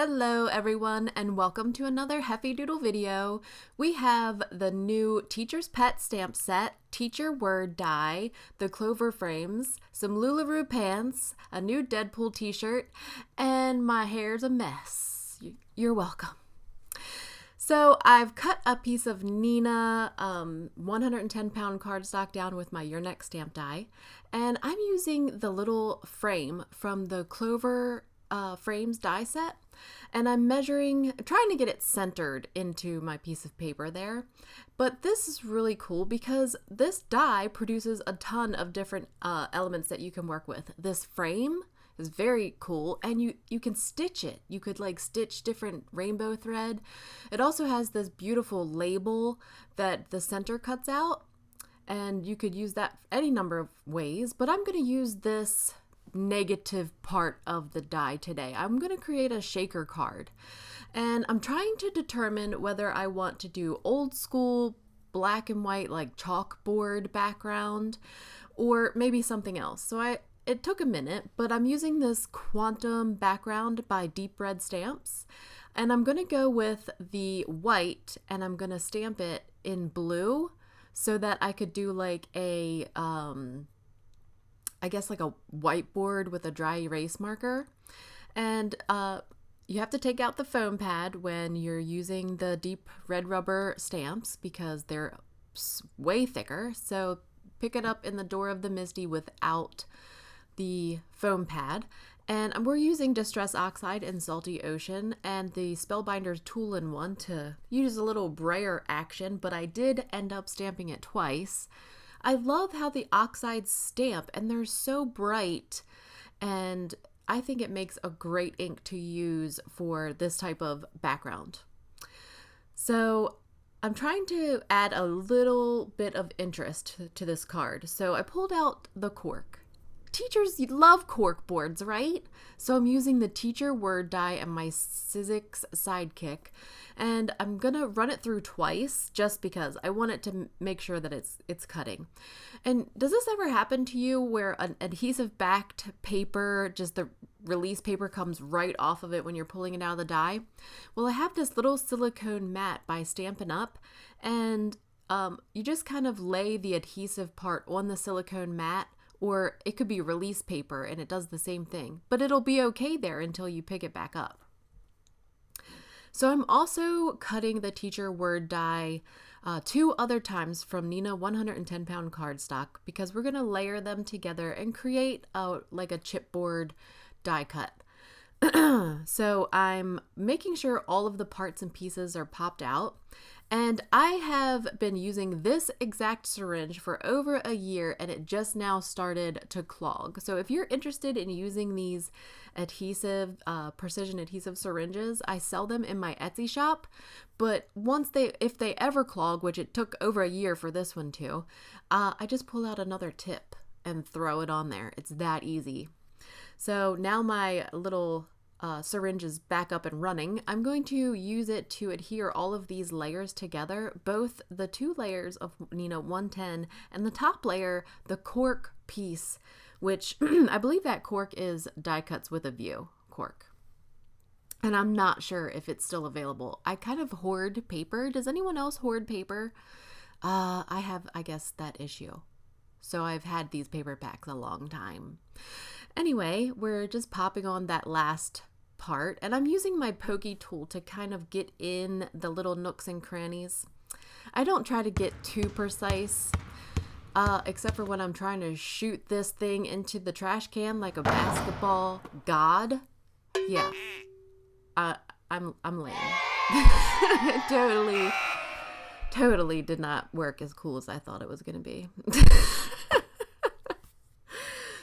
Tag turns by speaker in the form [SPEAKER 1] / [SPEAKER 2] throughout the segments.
[SPEAKER 1] Hello everyone and welcome to another Heffy Doodle video. We have the new Teacher's Pet stamp set, teacher word die, the Clover frames, some LuLaRoe pants, a new Deadpool t-shirt, and my hair's a mess. You're welcome. So I've cut a piece of Neenah 110-pound cardstock down with my Your Next stamp die, and I'm using the little frame from the Clover frames die set, and I'm trying to get it centered into my piece of paper there. But this is really cool because this die produces a ton of different elements that you can work with. This frame is very cool, and you can stitch it. You could like stitch different rainbow thread. It also has this beautiful label that the center cuts out, and you could use that any number of ways, but I'm going to use this negative part of the die today. I'm going to create a shaker card, and I'm trying to determine whether I want to do old school black and white like chalkboard background or maybe something else. So it took a minute, but I'm using this quantum background by Deep Red Stamps, and I'm going to go with the white and I'm going to stamp it in blue so that I could do like a I guess like a whiteboard with a dry erase marker. And you have to take out the foam pad when you're using the deep red rubber stamps because they're way thicker. So pick it up in the Door of the Misty without the foam pad. And we're using Distress Oxide and Salty Ocean and the Spellbinder's Tool-in-One to use a little brayer action, but I did end up stamping it twice. I love how the Oxides stamp, and they're so bright, and I think it makes a great ink to use for this type of background. So I'm trying to add a little bit of interest to this card. So I pulled out the cork. Teachers love cork boards, right? So I'm using the teacher word die and my Sizzix sidekick, and I'm gonna run it through twice just because I want it to make sure that it's cutting. And does this ever happen to you where an adhesive backed paper, just the release paper comes right off of it when you're pulling it out of the die? Well, I have this little silicone mat by Stampin' Up, and you just kind of lay the adhesive part on the silicone mat, or it could be release paper and it does the same thing, but it'll be okay there until you pick it back up. So I'm also cutting the teacher word die 2 other times from Neenah 110-pound cardstock because we're going to layer them together and create like a chipboard die cut. So I'm making sure all of the parts and pieces are popped out. And I have been using this exact syringe for over a year, and it just now started to clog. So if you're interested in using these adhesive, precision adhesive syringes, I sell them in my Etsy shop. But if they ever clog, which it took over a year for this one too, I just pull out another tip and throw it on there. It's that easy. So now my little syringe is back up and running. I'm going to use it to adhere all of these layers together, both the 2 layers of Neenah 110 and the top layer, the cork piece, which I believe that cork is Die Cuts with a View cork. And I'm not sure if it's still available. I kind of hoard paper. Does anyone else hoard paper? I have, I guess, that issue. So I've had these paper packs a long time. Anyway, we're just popping on that last part, and I'm using my pokey tool to kind of get in the little nooks and crannies. I don't try to get too precise, except for when I'm trying to shoot this thing into the trash can like a basketball god. Yeah, I'm lame. Totally did not work as cool as I thought it was gonna be.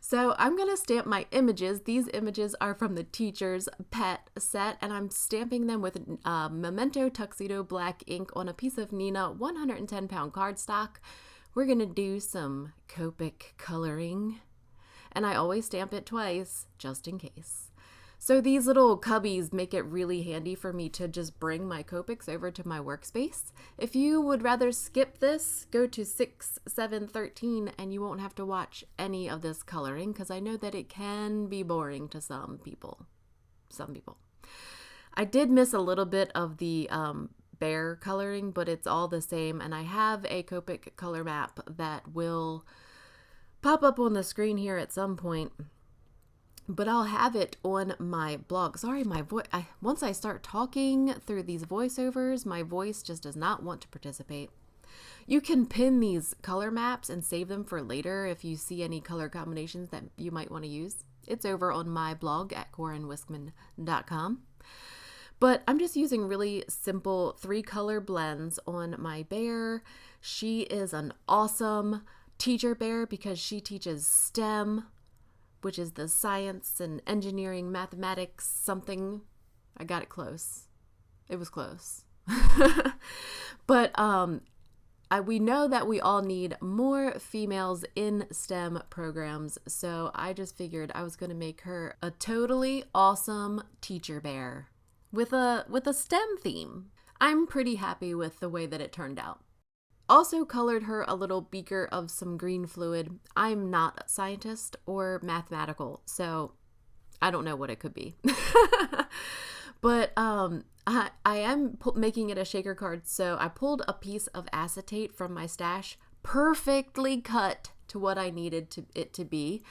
[SPEAKER 1] So I'm going to stamp my images. These images are from the Teacher's Pet set, and I'm stamping them with Memento Tuxedo black ink on a piece of Neenah 110-pound cardstock. We're going to do some Copic coloring, and I always stamp it twice, just in case. So these little cubbies make it really handy for me to just bring my Copics over to my workspace. If you would rather skip this, go to 6, 7, 13, and you won't have to watch any of this coloring because I know that it can be boring to some people. I did miss a little bit of the bear coloring, but it's all the same. And I have a Copic color map that will pop up on the screen here at some point. But I'll have it on my blog. Sorry, my voice. Once I start talking through these voiceovers, my voice just does not want to participate. You can pin these color maps and save them for later if you see any color combinations that you might want to use. It's over on my blog at korenwiskman.com. But I'm just using really simple 3-color blends on my bear. She is an awesome teacher bear because she teaches STEM, which is the science and engineering, mathematics, something. I got it close. It was close. But we know that we all need more females in STEM programs, so I just figured I was going to make her a totally awesome teacher bear with a STEM theme. I'm pretty happy with the way that it turned out. Also colored her a little beaker of some green fluid. I'm not a scientist or mathematical, so I don't know what it could be. But I am making it a shaker card, so I pulled a piece of acetate from my stash, perfectly cut to what I needed it to be.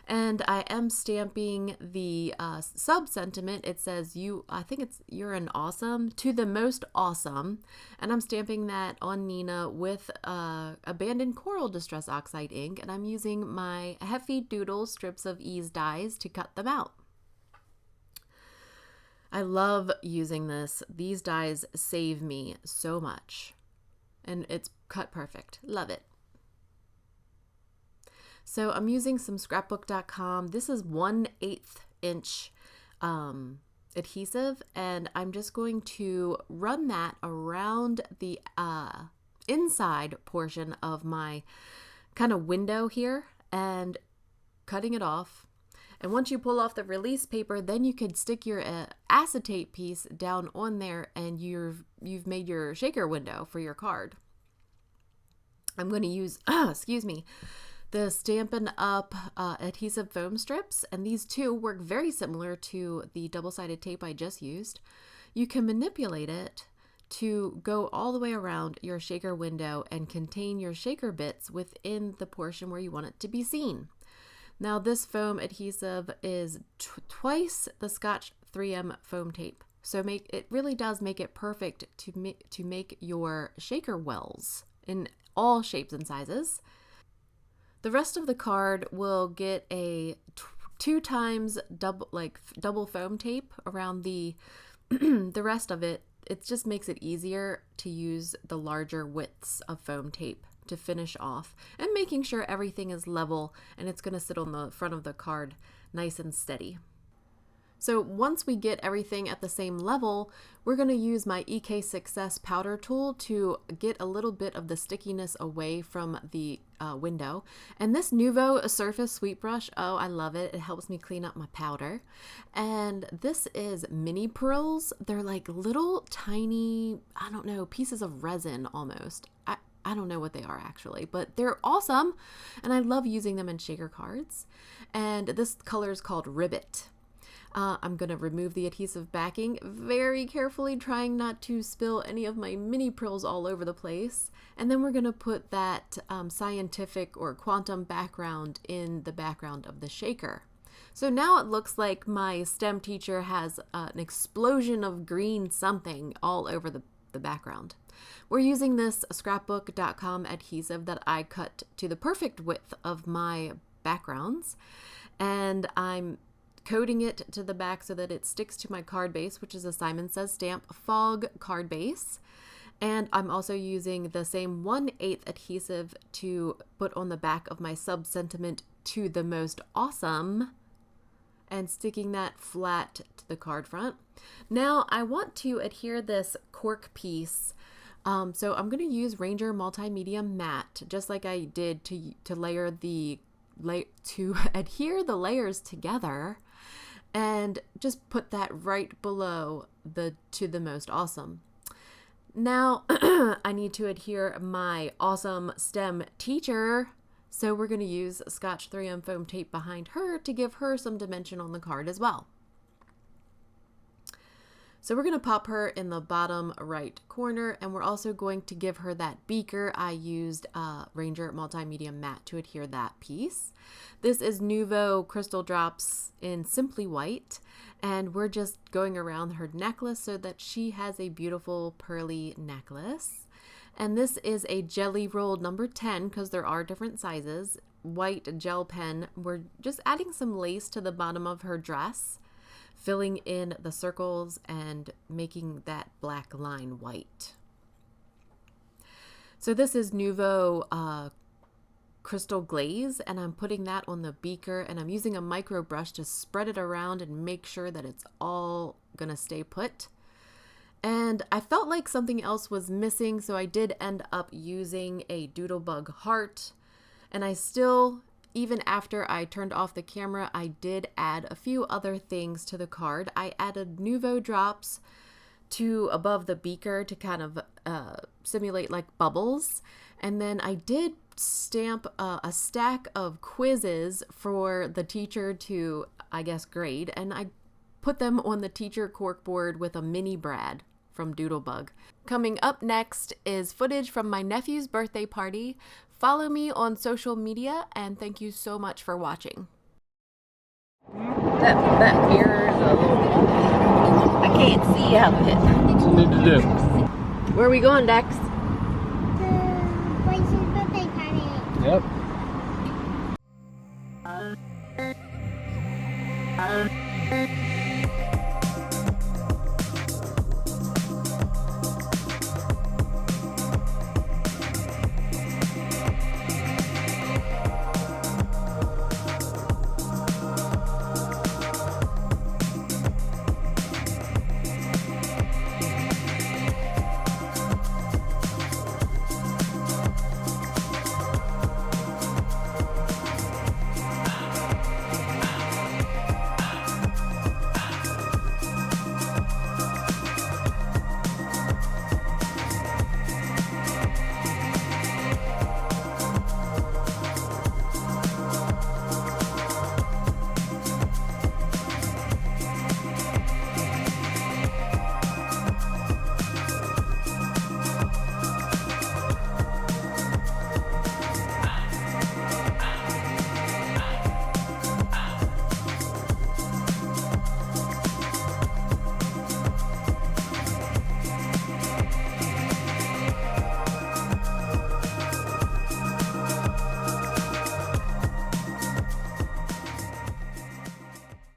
[SPEAKER 1] And I am stamping the sub-sentiment. It says, you're an awesome to the most awesome. And I'm stamping that on Neenah with Abandoned Coral Distress Oxide ink. And I'm using my Heffy Doodle strips of ease dies to cut them out. I love using this. These dies save me so much. And it's cut perfect. Love it. So I'm using some scrapbook.com. This is 1/8 inch adhesive, and I'm just going to run that around the inside portion of my kind of window here and cutting it off. And once you pull off the release paper, then you could stick your acetate piece down on there, and you've made your shaker window for your card. I'm going to use, the Stampin' Up adhesive foam strips, and these two work very similar to the double-sided tape I just used. You can manipulate it to go all the way around your shaker window and contain your shaker bits within the portion where you want it to be seen. Now this foam adhesive is twice the Scotch 3M foam tape, so it really does make it perfect to make your shaker wells in all shapes and sizes. The rest of the card will get a 2 times double foam tape around the the rest of it. It just makes it easier to use the larger widths of foam tape to finish off, and making sure everything is level and it's going to sit on the front of the card nice and steady. So once we get everything at the same level, we're going to use my EK Success powder tool to get a little bit of the stickiness away from the window. And this Nuvo Surface Sweep Brush, oh, I love it. It helps me clean up my powder. And this is Mini Prills. They're like little tiny, I don't know, pieces of resin almost. I don't know what they are actually, but they're awesome. And I love using them in shaker cards. And this color is called Ribbit. I'm going to remove the adhesive backing very carefully, trying not to spill any of my mini prills all over the place. And then we're going to put that scientific or quantum background in the background of the shaker. So now it looks like my STEM teacher has an explosion of green something all over the background. We're using this scrapbook.com adhesive that I cut to the perfect width of my backgrounds, and I'm coating it to the back so that it sticks to my card base, which is a Simon Says Stamp Fog card base. And I'm also using the same 1/8 adhesive to put on the back of my sub-sentiment to the most awesome, and sticking that flat to the card front. Now I want to adhere this cork piece. So I'm going to use Ranger Multimedia Matte, just like I did to layer to adhere the layers together, and just put that right below the to the most awesome. Now I need to adhere my awesome STEM teacher, so we're going to use Scotch 3M foam tape behind her to give her some dimension on the card as well. So we're going to pop her in the bottom right corner, and we're also going to give her that beaker. I used Ranger Multimedia Matte to adhere that piece. This is Nuvo Crystal Drops in Simply White, and we're just going around her necklace so that she has a beautiful pearly necklace. And this is a Jelly Roll number 10 because there are different sizes. White gel pen. We're just adding some lace to the bottom of her dress, filling in the circles and making that black line white. So this is Nuvo Crystal Glaze, and I'm putting that on the beaker, and I'm using a micro brush to spread it around and make sure that it's all gonna stay put. And I felt like something else was missing, so I did end up using a Doodlebug heart, and I still, even after I turned off the camera, I did add a few other things to the card. I added Nuvo drops to above the beaker to kind of simulate like bubbles. And then I did stamp a stack of quizzes for the teacher to, I guess, grade. And I put them on the teacher corkboard with a mini brad from Doodlebug. Coming up next is footage from my nephew's birthday party. Follow me on social media, and thank you so much for watching.
[SPEAKER 2] That mirror is a little... I can't see out of it.
[SPEAKER 3] What's it need to do?
[SPEAKER 1] Where are we going, Dex?
[SPEAKER 4] The boys' birthday party.
[SPEAKER 3] Yep.